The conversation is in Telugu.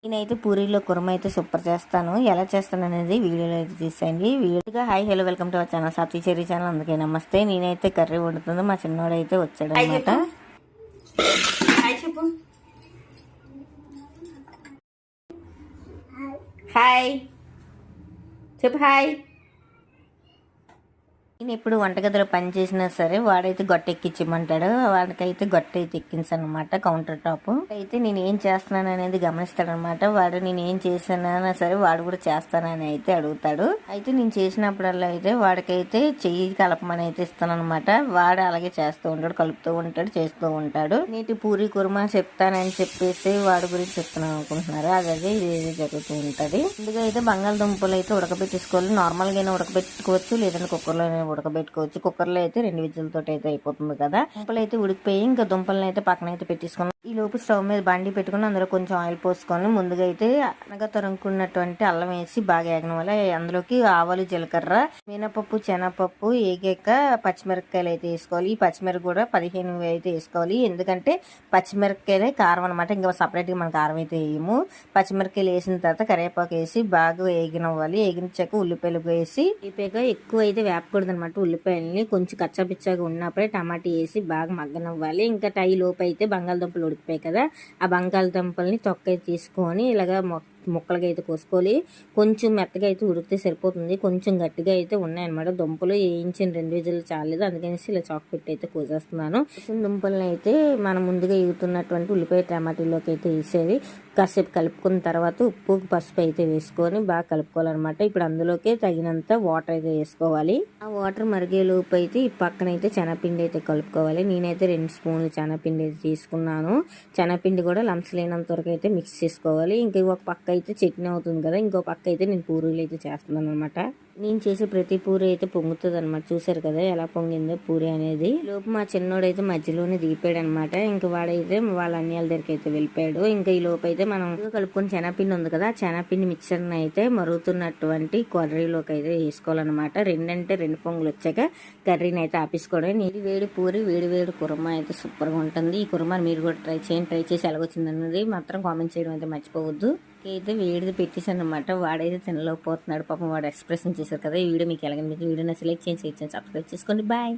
నేనైతే పూరీలో కుర్మ అయితే సూపర్ చేస్తాను. ఎలా చేస్తాను అనేది వీడియోలో అయితే తీసేయండి. వీడియోగా hi hello welcome to our channel Satvi Cherry channel. అందుకే నమస్తే. నేనైతే కర్రీ వండుతుంది. మా చిన్నోడు అయితే వచ్చాడు అనమాట. హాయ్ చెప్పు. హాయ్. నేను ఎప్పుడు వంటగదిలో పని చేసినా సరే వాడైతే గొట్టె ఎక్కించమంటాడు. వాడికైతే గొట్టె అయితే ఎక్కించానమాట కౌంటర్ టాప్. అయితే నేను ఏం చేస్తున్నాను అనేది గమనిస్తాడనమాట. వాడు నేను ఏం చేసినా సరే వాడు కూడా చేస్తానని అయితే అడుగుతాడు. అయితే నేను చేసినప్పుడల్లా అయితే వాడికైతే చెయ్యి కలపమని అయితే ఇస్తాను అనమాట. వాడు అలాగే చేస్తూ ఉంటాడు, కలుపుతూ ఉంటాడు, చేస్తూ ఉంటాడు. నేటి పూరి కుర్మా చెప్తానని చెప్పేసి వాడి గురించి చెప్తున్నాను అనుకుంటున్నారు. అదే ఇది జరుగుతూ ఉంటది. ముందుగా అయితే బంగాళదుంపలు అయితే ఉడకబెట్టేసుకోవాలి. నార్మల్ గానే ఉడకబెట్టుకోవచ్చు, లేదంటే కుక్కర్లో ఉడకబెట్టుకోవచ్చు. కుక్కర్లో అయితే 2 విజిల్తో అయితే అయిపోతుంది కదా. దుంపలు అయితే ఉడికిపోయి ఇంకా దుంపలను అయితే పక్కన అయితే పెట్టేసుకున్నాం. ఈ లోపు స్టవ్ మీద బండి పెట్టుకుని అందులో కొంచెం ఆయిల్ పోసుకొని ముందుగా అయితే అనగా తరుముకున్నటువంటి అల్లం వేసి బాగా ఏగన వల్ల అందులోకి ఆవాలు, జీలకర్ర, మినపప్పు, శనగపప్పు ఏగాక పచ్చిమిరపకాయలు అయితే వేసుకోవాలి. ఈ పచ్చిమిరప కూడా 15 అయితే వేసుకోవాలి. ఎందుకంటే పచ్చిమిరపకాయలే కారం అనమాట. ఇంకా సపరేట్ గా మన కారం అయితే వేయము. పచ్చిమిరపకాయలు వేసిన తర్వాత కరివేపాకు వేసి బాగా ఏగినవ్వాలి. ఏగించాక ఉల్లిపాయలు వేసి ఎక్కువ అయితే వేపకూడదు అనమాట. ఉల్లిపాయలని కొంచెం కచ్చాపిచ్చాగా ఉన్నప్పుడే టమాటా వేసి బాగా మగ్గనవ్వాలి. ఇంకా టై లోపు అయితే బంగాళదుంపలు ఉడికిపోయాయి కదా, ఆ బంగాళదుంపల్ని తొక్క తీసుకొని ఇలాగా ముక్కలుగా అయితే కోసుకోవాలి. కొంచెం మెత్తగా అయితే ఉడికితే సరిపోతుంది. కొంచెం గట్టిగా అయితే ఉన్నాయన్నమాట. దుంపలు వేయించిన 2 విజిల్లు చాలేదు, అందుకనేసి ఇలా చాక్ పెట్టి అయితే కోసేస్తున్నాను. దుంపలను అయితే మనం ముందుగా ఎగుతున్నటువంటి ఉల్లిపాయ టమాటీలోకి అయితే వేసేది కాసేపు కలుపుకున్న తర్వాత ఉప్పు, పసుపు అయితే వేసుకొని బాగా కలుపుకోవాలన్నమాట. ఇప్పుడు అందులోకి తగినంత వాటర్ అయితే వేసుకోవాలి. ఆ వాటర్ మరిగే లోపు అయితే ఈ పక్కన అయితే శనగపిండి అయితే కలుపుకోవాలి. నేనైతే 2 స్పూన్లు శనగపిండి అయితే తీసుకున్నాను. శనగపిండి కూడా లంప్స్ లేనంత వరకు అయితే మిక్స్ చేసుకోవాలి. ఇంకా ఒక పక్క అయితే చట్నీ అవుతుంది కదా, ఇంకో పక్క అయితే నేను పూరీలు అయితే చేస్తున్నాను అనమాట. నేను చేసే ప్రతి పూరి అయితే పొంగుతుంది అనమాట. చూసారు కదా ఎలా పొంగిందో పూరి అనేది. లోపు మా చిన్నోడు అయితే మధ్యలోనే దిగిపోయాడు అనమాట. ఇంకా వాడైతే వాళ్ళ అన్నయ్యల దగ్గరికి అయితే వెళ్ళిపోయాడు. ఇంకా ఈ లోపు అయితే మనం కలుపుకొని శనగపిండి ఉంది కదా, శనగపిండి మిక్చర్ని అయితే మరుగుతున్నటువంటి కర్రీలోకి అయితే వేసుకోవాలన్నమాట. 2 పొంగులు వచ్చాక కర్రీని అయితే ఆపేసుకోవడం. వేడి పూరి వేడి కుర్మా అయితే సూపర్ గా ఉంటుంది. ఈ కుర్మా మీరు కూడా ట్రై చేసి ఎలాగొచ్చింది అన్నది మాత్రం కామెంట్ చేయడం అయితే మర్చిపోవద్దు. అయితే వేడిది పెట్టేసాను అనమాట. వాడైతే తినలేకపోతున్నాడు పాపం. వాడు ఎక్స్ప్రెషన్ చేశారు కదా. ఈ వీడియో మీకు ఎలాగనిపించింది? వీడియోని సెలెక్ట్ చేసి సబ్స్క్రైబ్ చేసుకోండి. బాయ్.